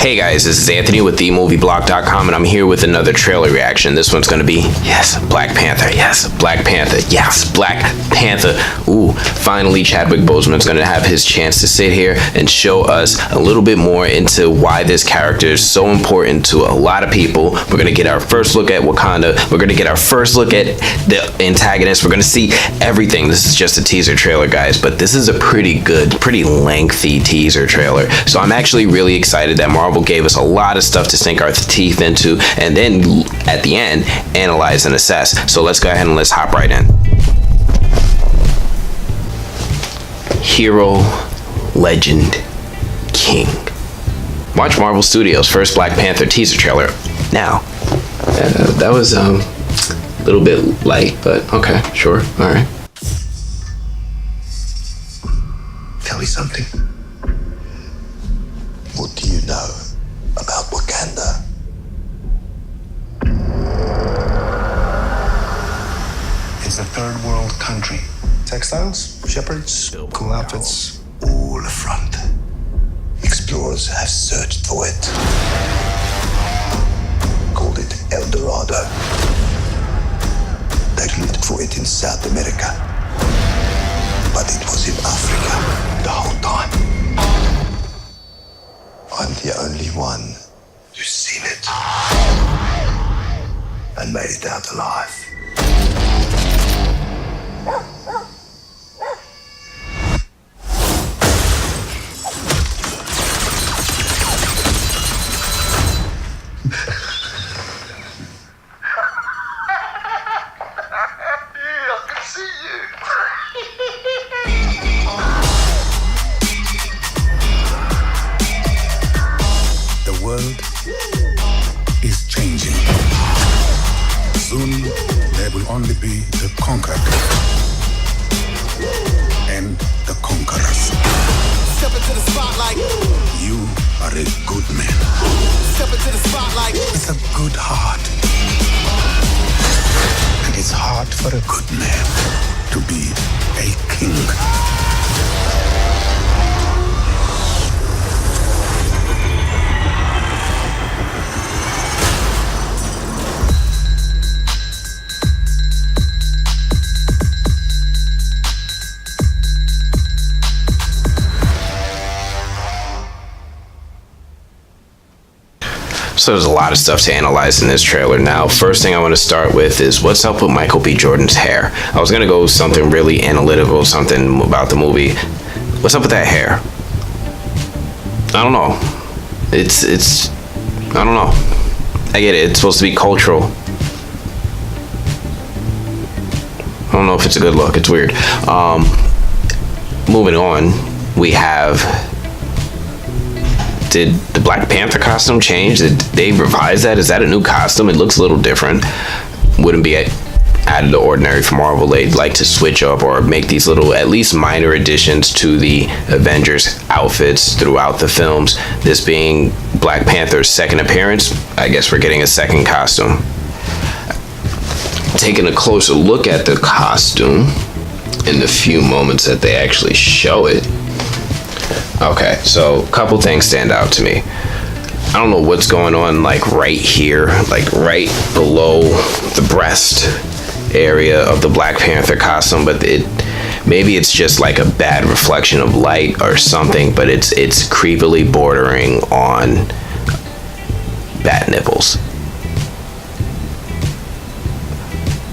Hey guys, this is Anthony with themovieblog.com, and I'm here with another trailer reaction. This one's gonna be, yes, Black Panther, yes, Black Panther, yes, Black Panther. Ooh, finally Chadwick Boseman's gonna have his chance to sit here and show us a little bit more into why this character is so important to a lot of people. We're gonna get our first look at Wakanda. We're gonna get our first look at the antagonist. We're gonna see everything. This is just a teaser trailer, guys, but this is a pretty good, pretty lengthy teaser trailer. So I'm actually really excited that Marvel gave us a lot of stuff to sink our teeth into, and then at the end, analyze and assess. So let's go ahead and let's hop right in. Hero, legend, king. Watch Marvel Studios' first Black Panther teaser trailer now. That was a little bit light, but okay, sure, all right. Tell me something. What do you know about Wakanda? It's a third world country. Textiles, shepherds, cool outfits. All front. Explorers have searched for it. Called it El Dorado. They looked for it in South America. But it was in Africa the whole time. I'm the only one who's seen it and made it out alive. I can see you. The world is changing. Soon there will only be the conquered and the conquerors. Step into the spotlight. You are a good man. Step into the spotlight. With a good heart. And it's hard for a good man to be a king. So there's a lot of stuff to analyze in this trailer. Now, first thing I want to start with is what's up with Michael B. Jordan's hair. I was gonna go something really analytical, something about the movie. What's up with that hair? I don't know. It's I don't know. I get it. It's supposed to be cultural. I don't know if it's a good look. It's weird. Moving on, we have. Did the Black Panther costume change? Did they revise that? Is that a new costume? It looks a little different. Wouldn't be out of the ordinary for Marvel. They'd like to switch up or make these little, at least minor additions to the Avengers outfits throughout the films. This being Black Panther's second appearance, I guess we're getting a second costume. Taking a closer look at the costume in the few moments that they actually show it. Okay, so a couple things stand out to me. I don't know what's going on, like right here, like right below the breast area of the Black Panther costume, but maybe it's just like a bad reflection of light or something, but it's creepily bordering on bat nipples.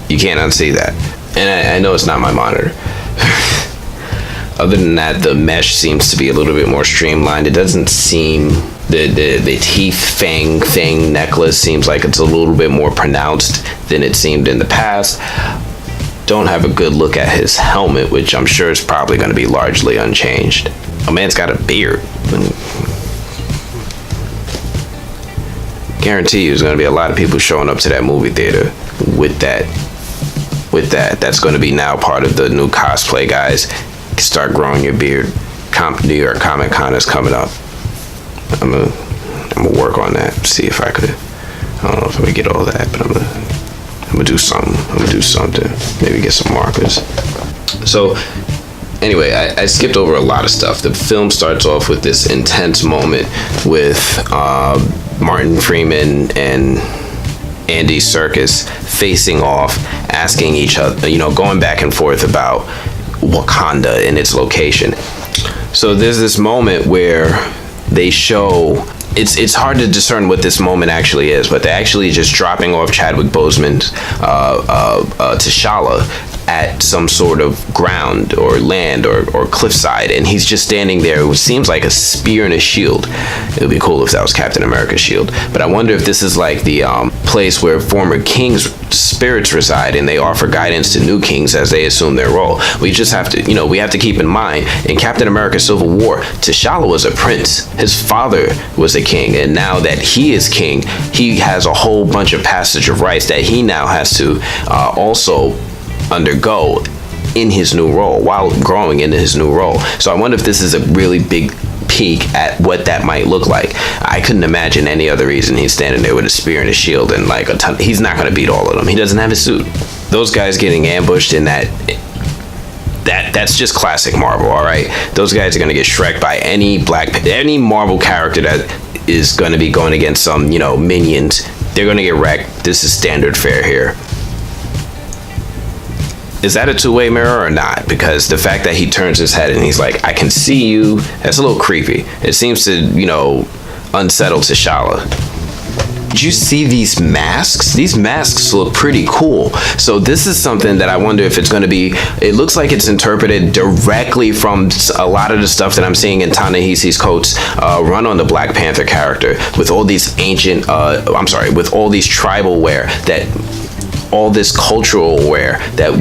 You can't unsee that. And I know it's not my monitor. Other than that, the mesh seems to be a little bit more streamlined. It doesn't seem, the teeth fang thing necklace seems like it's a little bit more pronounced than it seemed in the past. Don't have a good look at his helmet, which I'm sure is probably going to be largely unchanged. A man's got a beard. Guarantee you there's going to be a lot of people showing up to that movie theater with that. That's going to be now part of the new cosplay, guys. Start growing your beard. New York Comic Con is coming up. I'm gonna work on that. See if I could. I don't know if I'm gonna get all that, but I'm gonna do something. Maybe get some markers. So Anyway, I skipped over a lot of stuff. The film starts off with this intense moment with Martin Freeman and Andy Serkis facing off, asking each other, going back and forth about Wakanda and its location. So there's this moment where they show, it's hard to discern what this moment actually is, but they're actually just dropping off Chadwick Boseman's T'Challa at some sort of ground or land or cliffside, and he's just standing there with seems like a spear and a shield. It would be cool if that was Captain America's shield, but I wonder if this is like the place where former kings' spirits reside and they offer guidance to new kings as they assume their role. We just have to, we have to keep in mind, in Captain America Civil War, T'Challa was a prince. His father was a king, and now that he is king, he has a whole bunch of passage of rights that he now has to also undergo in his new role, while growing into his new role. So I wonder if this is a really big peek at what that might look like. I couldn't imagine any other reason he's standing there with a spear and a shield and like a ton. He's not going to beat all of them. He doesn't have his suit. Those guys getting ambushed in that's just classic Marvel, all right? Those guys are going to get shreked by any Marvel character that is going to be going against some, minions. They're going to get wrecked. This is standard fare here. Is that a two-way mirror or not? Because the fact that he turns his head and he's like, I can see you, that's a little creepy. It seems to, unsettle T'Challa. Did you see these masks? These masks look pretty cool. So this is something that I wonder if it's going to be, it looks like it's interpreted directly from a lot of the stuff that I'm seeing in Ta-Nehisi's Coates' run on the Black Panther character, with all these with all these tribal wear, all this cultural wear that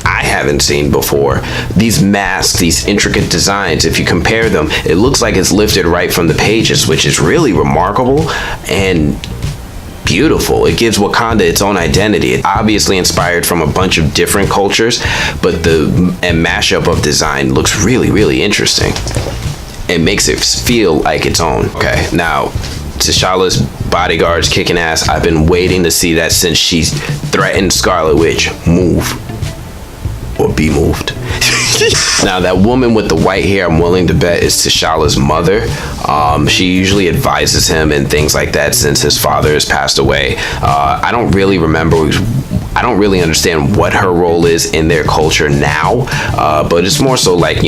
I haven't seen before. These masks, these intricate designs, if you compare them, it looks like it's lifted right from the pages, which is really remarkable and beautiful. It gives Wakanda its own identity. It's obviously inspired from a bunch of different cultures, but the mashup of design looks really, really interesting. It makes it feel like its own. Okay, now T'Challa's bodyguards kicking ass. I've been waiting to see that since she threatened Scarlet Witch. Move or be moved. Now that woman with the white hair, I'm willing to bet is T'Challa's mother. She usually advises him and things like that since his father has passed away. I don't really understand what her role is in their culture now, but it's more so like,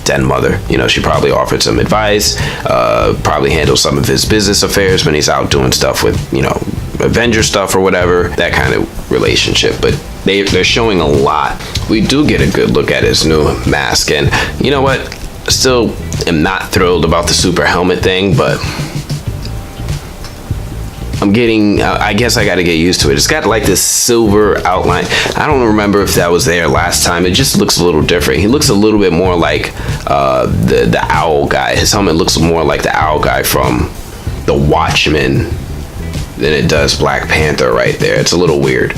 den mother. She probably offered some advice, probably handles some of his business affairs when he's out doing stuff with, Avengers stuff or whatever, that kind of relationship. But they're showing a lot. We do get a good look at his new mask, and you know what? Still am not thrilled about the super helmet thing, but I'm getting, I guess I got to get used to it. It's got like this silver outline. I don't remember if that was there last time. It just looks a little different. He looks a little bit more like the owl guy. His helmet looks more like the owl guy from The Watchmen than it does Black Panther right there. It's a little weird.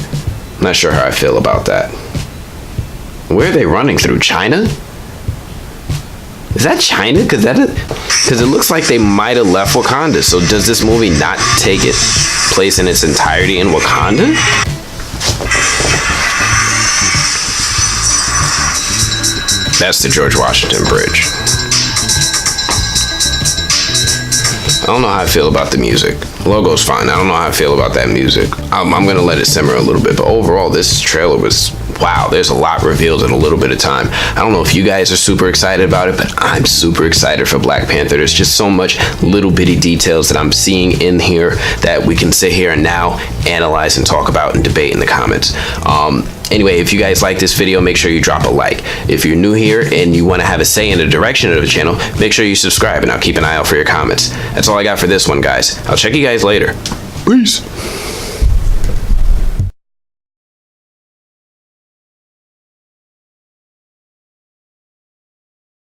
I'm not sure how I feel about that. Where are they running through? China? Is that China? Because it looks like they might have left Wakanda. So does this movie not take place in its entirety in Wakanda? That's the George Washington Bridge. I don't know how I feel about the music. The logo's fine. I don't know how I feel about that music. I'm going to let it simmer a little bit. But overall, this trailer was, wow, there's a lot revealed in a little bit of time. I don't know if you guys are super excited about it, but I'm super excited for Black Panther. There's just so much little bitty details that I'm seeing in here that we can sit here and now analyze and talk about and debate in the comments. Anyway, if you guys like this video, make sure you drop a like. If you're new here and you want to have a say in the direction of the channel, make sure you subscribe, and I'll keep an eye out for your comments. That's all I got for this one, guys. I'll check you guys later. Peace.